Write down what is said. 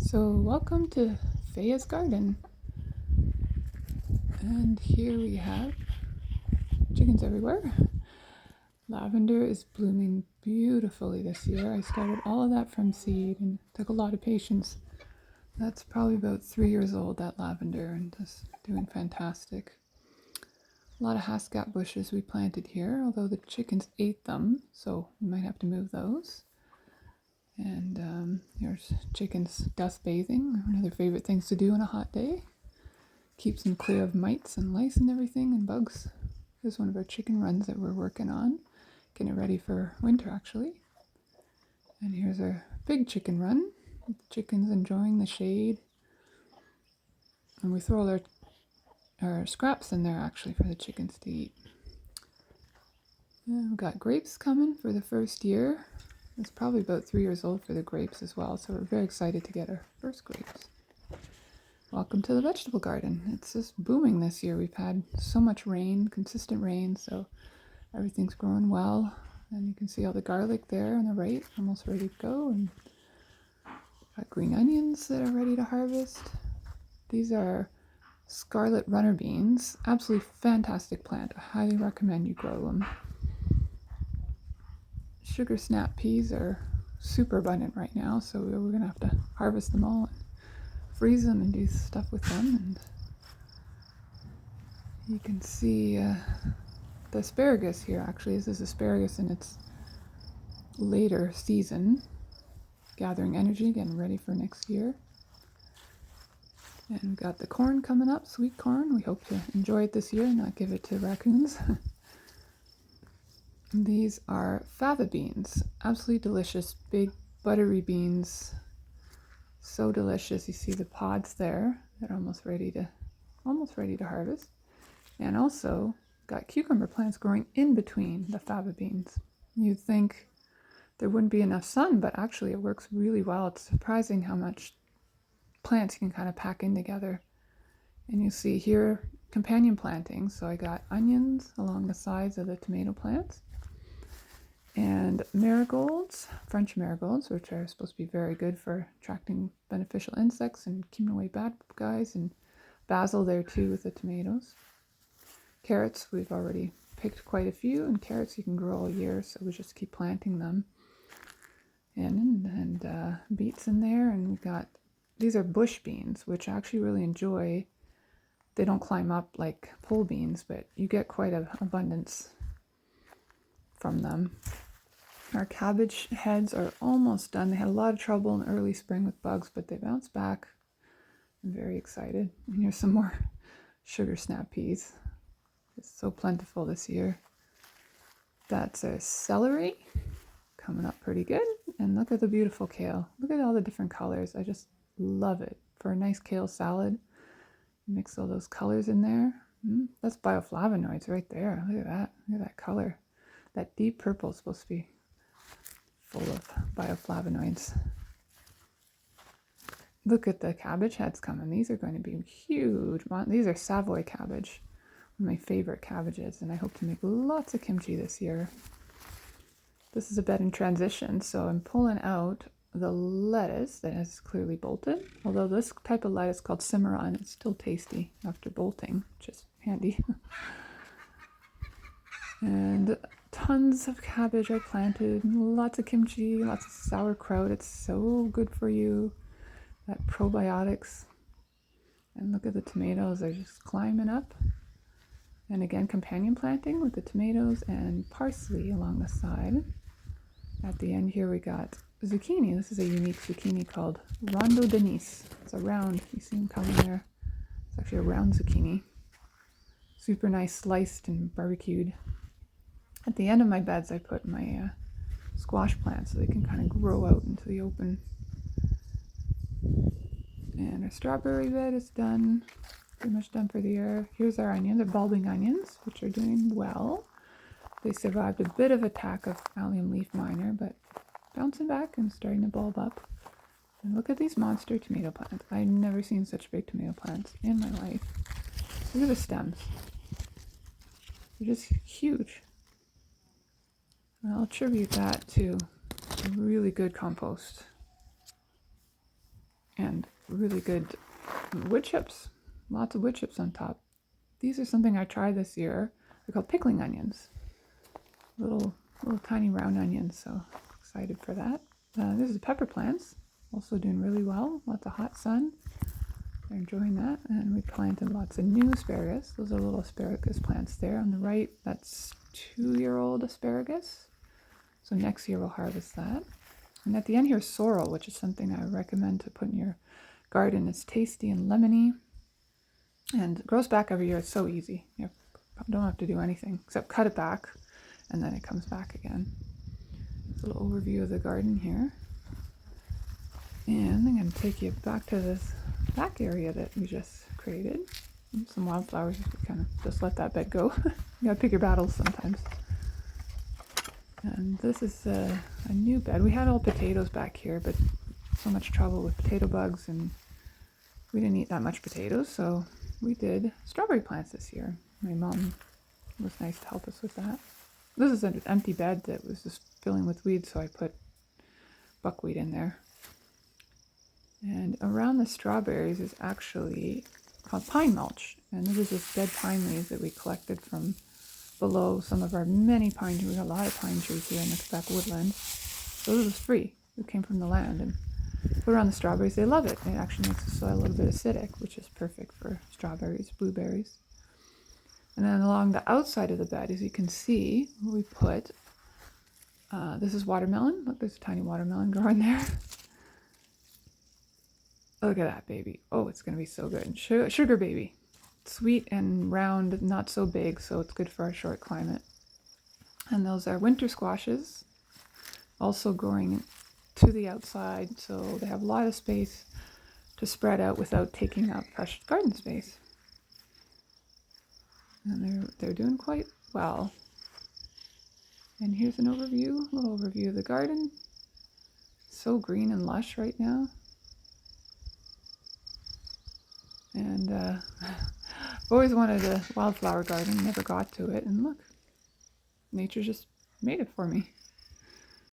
So welcome to Faya's garden, and here we have chickens everywhere. Lavender is blooming beautifully this year. I started all of that from seed and took a lot of patience. That's probably about 3 years old, that lavender, and just doing fantastic. A lot of hascap bushes we planted here, although the chickens ate them, so we might have to move those. And here's chickens dust bathing, one of their favorite things to do on a hot day. Keeps them clear of mites and lice and everything and bugs. Here's one of our chicken runs that we're working on, getting it ready for winter actually. And here's our big chicken run, with the chickens enjoying the shade. And we throw all our scraps in there actually for the chickens to eat. And we've got grapes coming for the first year. It's probably about 3 years old for the grapes as well, so we're very excited to get our first grapes. Welcome to the vegetable garden. It's just booming this year. We've had so much rain, consistent rain, so everything's growing well. And you can see all the garlic there on the right, almost ready to go. And got green onions that are ready to harvest. These are scarlet runner beans. Absolutely fantastic plant. I highly recommend you grow them. Sugar snap peas are super abundant right now, so we're going to have to harvest them all and freeze them and do stuff with them. And you can see the asparagus here. Actually, this is asparagus in its later season, gathering energy, getting ready for next year. And we've got the corn coming up, sweet corn. We hope to enjoy it this year and not give it to raccoons. These are fava beans, absolutely delicious, big buttery beans, so delicious. You see the pods there; they're almost ready to harvest. And also got cucumber plants growing in between the fava beans. You'd think there wouldn't be enough sun, but actually it works really well. It's surprising how much plants you can kind of pack in together. And you see here companion planting. So I got onions along the sides of the tomato plants, and marigolds, French marigolds, which are supposed to be very good for attracting beneficial insects and keeping away bad guys, and basil there too with the tomatoes. Carrots, we've already picked quite a few, and carrots you can grow all year, so we just keep planting them. And beets in there, and we've got, these are bush beans, which I actually really enjoy. They don't climb up like pole beans, but you get quite an abundance from them. Our cabbage heads are almost done. They had a lot of trouble in early spring with bugs, but they bounced back. I'm very excited. And here's some more sugar snap peas. It's so plentiful this year. That's a celery, coming up pretty good. And look at the beautiful kale. Look at all the different colors. I just love it. For a nice kale salad, mix all those colors in there. That's bioflavonoids right there. Look at that. Look at that color. That deep purple is supposed to be full of bioflavonoids. Look at the cabbage heads coming. These are going to be huge. These are Savoy cabbage, one of my favorite cabbages, and I hope to make lots of kimchi this year. This is a bed in transition, so I'm pulling out the lettuce that is clearly bolted. Although this type of lettuce called Cimarron, it's still tasty after bolting, which is handy. And tons of cabbage I planted, lots of kimchi, lots of sauerkraut. It's so good for you. That probiotics. And look at the tomatoes, they're just climbing up. And again, companion planting with the tomatoes and parsley along the side. At the end here we got zucchini. This is a unique zucchini called Rondo Denise. It's a round, you see them coming there. It's actually a round zucchini. Super nice, sliced and barbecued. At the end of my beds I put my squash plants so they can kind of grow out into the open. And our strawberry bed is done. Pretty much done for the year. Here's our onions, our bulbing onions, which are doing well. They survived a bit of attack of allium leaf miner, but bouncing back and starting to bulb up. And look at these monster tomato plants. I've never seen such big tomato plants in my life. Look at the stems. They're just huge. And I'll attribute that to a really good compost. and really good wood chips. Lots of wood chips on top. These are something I tried this year. They're called pickling onions. Little tiny round onions, so excited for that. This is pepper plants, also doing really well. Lots of hot sun. They're enjoying that. And we planted lots of new asparagus. Those are little asparagus plants there. On the right, that's 2-year-old asparagus. So next year we'll harvest that. And at the end here is sorrel, which is something I recommend to put in your garden. It's tasty and lemony and it grows back every year. It's so easy. You don't have to do anything except cut it back and then it comes back again. It's a little overview of the garden here. And I'm going to take you back to this back area that we just created. Some wildflowers, kind of just let that bed go. You gotta pick your battles sometimes. And this is a new bed. We had all potatoes back here, but so much trouble with potato bugs and we didn't eat that much potatoes, so we did strawberry plants this year. My mom was nice to help us with that. This is an empty bed that was just filling with weeds, so I put buckwheat in there. And around the strawberries is actually called pine mulch. And this is just dead pine leaves that we collected from below some of our many pine trees. We got a lot of pine trees here in the Quebec woodland. So this was free. It came from the land. And put around the strawberries. They love it. It actually makes the soil a little bit acidic, which is perfect for strawberries, blueberries. And then along the outside of the bed, as you can see, we put, this is watermelon. Look, there's a tiny watermelon growing there. Look at that baby. Oh, it's going to be so good. Sugar baby. Sweet and round, not so big, so it's good for our short climate. And those are winter squashes, also growing to the outside, so they have a lot of space to spread out without taking up precious garden space. And they're doing quite well. And here's an overview, a little overview of the garden. So green and lush right now. And I've always wanted a wildflower garden, never got to it. And look, nature just made it for me.